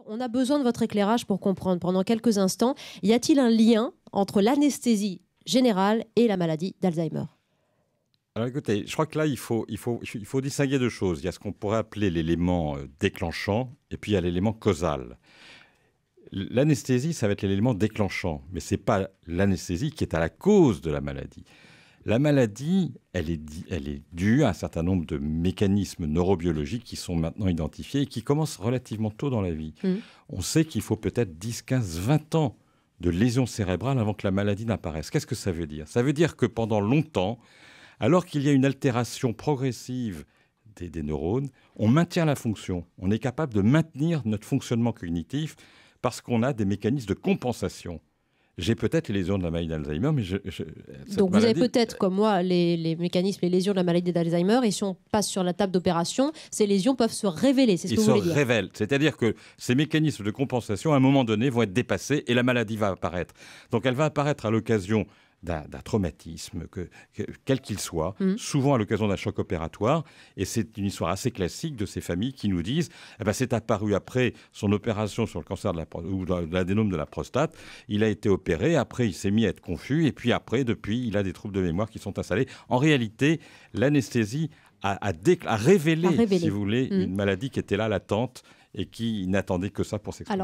On a besoin de votre éclairage pour comprendre pendant quelques instants. Y a-t-il un lien entre l'anesthésie générale et la maladie d'Alzheimer? Alors écoutez, je crois que là, il faut distinguer deux choses. Il y a ce qu'on pourrait appeler l'élément déclenchant et puis il y a l'élément causal. L'anesthésie, ça va être l'élément déclenchant, mais ce n'est pas l'anesthésie qui est à la cause de la maladie. La maladie, elle est due à un certain nombre de mécanismes neurobiologiques qui sont maintenant identifiés et qui commencent relativement tôt dans la vie. On sait qu'il faut peut-être 10, 15, 20 ans de lésions cérébrales avant que la maladie n'apparaisse. Qu'est-ce que ça veut dire? Ça veut dire que pendant longtemps, alors qu'il y a une altération progressive des neurones, on maintient la fonction. On est capable de maintenir notre fonctionnement cognitif parce qu'on a des mécanismes de compensation. J'ai peut-être les lésions de la maladie d'Alzheimer, mais donc vous avez peut-être, comme moi, les mécanismes, les lésions de la maladie d'Alzheimer, et si on passe sur la table d'opération, ces lésions peuvent se révéler, c'est ce que vous voulez dire. Ils se révèlent, c'est-à-dire que ces mécanismes de compensation, à un moment donné, vont être dépassés et la maladie va apparaître. Donc elle va apparaître à l'occasion d'un traumatisme, quel qu'il soit, souvent à l'occasion d'un choc opératoire. Et c'est une histoire assez classique de ces familles qui nous disent c'est apparu après son opération sur le cancer ou l'adénome de la prostate. Il a été opéré, après il s'est mis à être confus, et puis après, depuis, il a des troubles de mémoire qui sont installés. En réalité, l'anesthésie a révélé, si vous voulez, une maladie qui était là, latente, et qui n'attendait que ça pour s'exprimer.